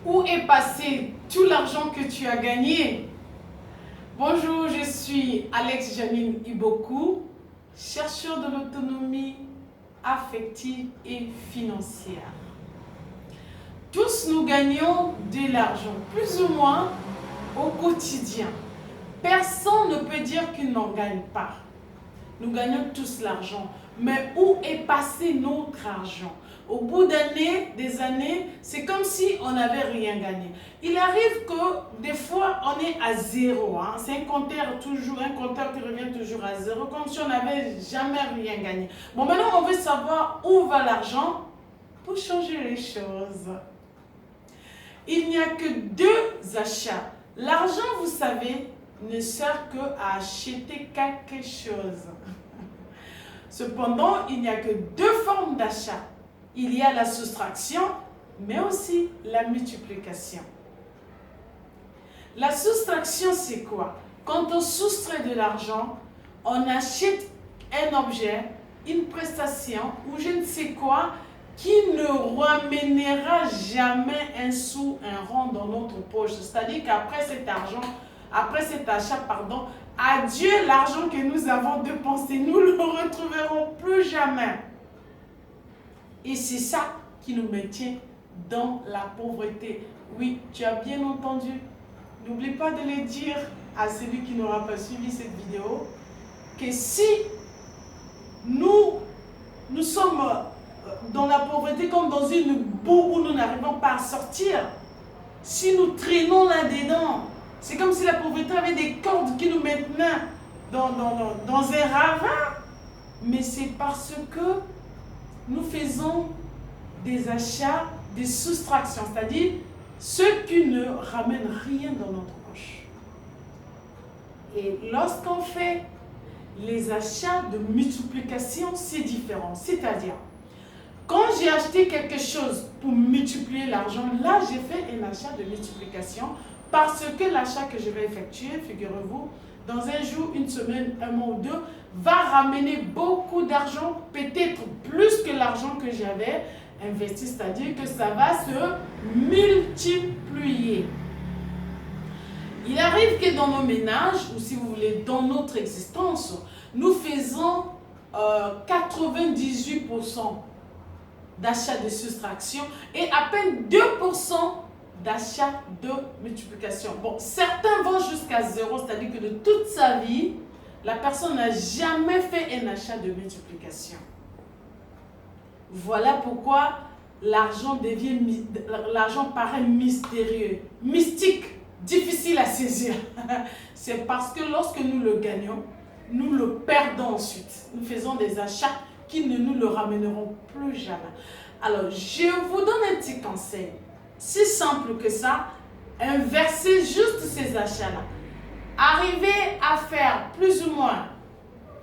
Où est passé tout l'argent que tu as gagné? Bonjour, je suis Alex Janine Iboku, chercheur de l'autonomie affective et financière. Tous nous gagnons de l'argent, plus ou moins au quotidien. Personne ne peut dire qu'il n'en gagne pas. Nous gagnons tous l'argent. Mais où est passé notre argent? Au bout des années, c'est comme si on n'avait rien gagné. Il arrive que des fois, on est à zéro. C'est un compteur qui revient toujours à zéro, comme si on n'avait jamais rien gagné. Bon, maintenant, on veut savoir où va l'argent pour changer les choses. Il n'y a que deux achats. L'argent, vous savez, ne sert qu'à acheter quelque chose. Cependant, il n'y a que deux formes d'achat. Il y a la soustraction, mais aussi la multiplication. La soustraction, c'est quoi? Quand on soustrait de l'argent, on achète un objet, une prestation ou je ne sais quoi qui ne ramènera jamais un sou, un rond dans notre poche. C'est-à-dire qu'après cet achat, adieu l'argent que nous avons dépensé, nous ne le retrouverons plus jamais. Et c'est ça qui nous maintient dans la pauvreté. Oui, tu as bien entendu. N'oublie pas de le dire à celui qui n'aura pas suivi cette vidéo, que si nous sommes dans la pauvreté comme dans une boue où nous n'arrivons pas à sortir, si nous traînons là-dedans, c'est comme si la pauvreté avait des cordes qui nous maintenaient dans un ravin. Mais c'est parce que nous faisons des achats, des soustractions, c'est-à-dire ceux qui ne ramènent rien dans notre poche. Et lorsqu'on fait les achats de multiplication, c'est différent. C'est-à-dire, quand j'ai acheté quelque chose pour multiplier l'argent, là j'ai fait un achat de multiplication parce que l'achat que je vais effectuer, figurez-vous, dans un jour, une semaine, un mois ou deux, va ramener beaucoup d'argent, peut-être plus que l'argent que j'avais investi, c'est-à-dire que ça va se multiplier. Il arrive que dans nos ménages, ou si vous voulez, dans notre existence, nous faisons 98% d'achat de soustraction et à peine 2% d'achat de multiplication. Bon, certains vont jusqu'à zéro, c'est-à-dire que de toute sa vie, la personne n'a jamais fait un achat de multiplication. Voilà pourquoi l'argent paraît mystérieux, mystique, difficile à saisir. C'est parce que lorsque nous le gagnons, nous le perdons ensuite. Nous faisons des achats qui ne nous le ramèneront plus jamais. Alors, je vous donne un petit conseil. Si simple que ça, inversez juste ces achats-là. Arrivez à faire plus ou moins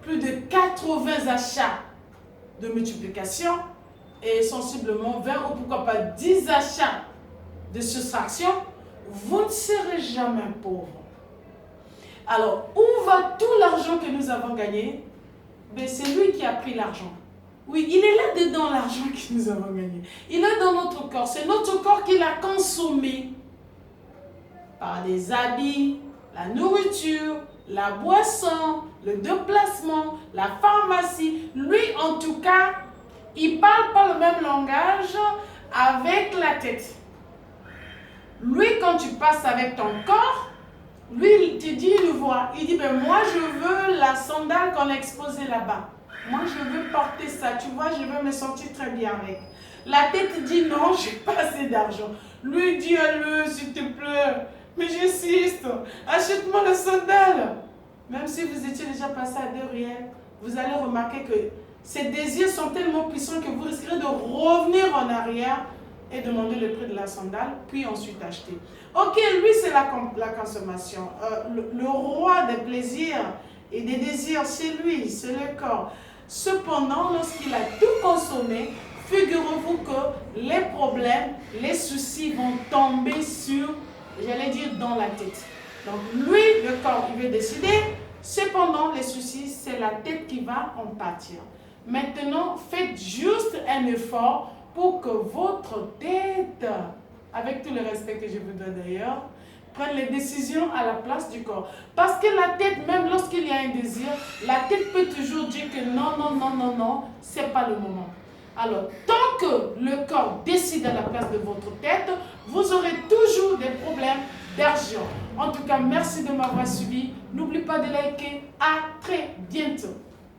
plus de 80 achats de multiplication et sensiblement 20 ou pourquoi pas 10 achats de soustraction, vous ne serez jamais pauvre. Alors, où va tout l'argent que nous avons gagné? Ben, c'est lui qui a pris l'argent. Oui, il est là-dedans l'argent que nous avons gagné. Il est dans notre corps. C'est notre corps qui l'a consommé par les habits, la nourriture, la boisson, le déplacement, la pharmacie. Lui, en tout cas, il ne parle pas le même langage avec la tête. Lui, quand tu passes avec ton corps, lui, il te dit, il le voit. Il dit, ben moi, je veux la sandale qu'on a exposée là-bas. Moi, je veux porter ça. Tu vois, je veux me sentir très bien avec. La tête dit, non, je n'ai pas assez d'argent. Lui dit, allez, s'il te plaît, mais j'insiste, achète-moi la sandale. Même si vous étiez déjà passé à 2 riels, vous allez remarquer que ces désirs sont tellement puissants que vous risquerez de revenir en arrière et demander le prix de la sandale, puis ensuite acheter. Ok, lui, c'est la consommation. Le roi des plaisirs et des désirs, c'est lui, c'est le corps. Cependant, lorsqu'il a tout consommé, figurez-vous que les problèmes, les soucis vont tomber sur, j'allais dire, dans la tête. Donc lui, le corps, il veut décider. Cependant, les soucis, c'est la tête qui va en pâtir. Maintenant, faites juste un effort pour que votre tête avec tout le respect que je vous donne d'ailleurs, prennent les décisions à la place du corps. Parce que la tête, même lorsqu'il y a un désir, la tête peut toujours dire que non, non, non, non, non, c'est pas le moment. Alors, tant que le corps décide à la place de votre tête, vous aurez toujours des problèmes d'argent. En tout cas, merci de m'avoir suivi. N'oublie pas de liker. À très bientôt.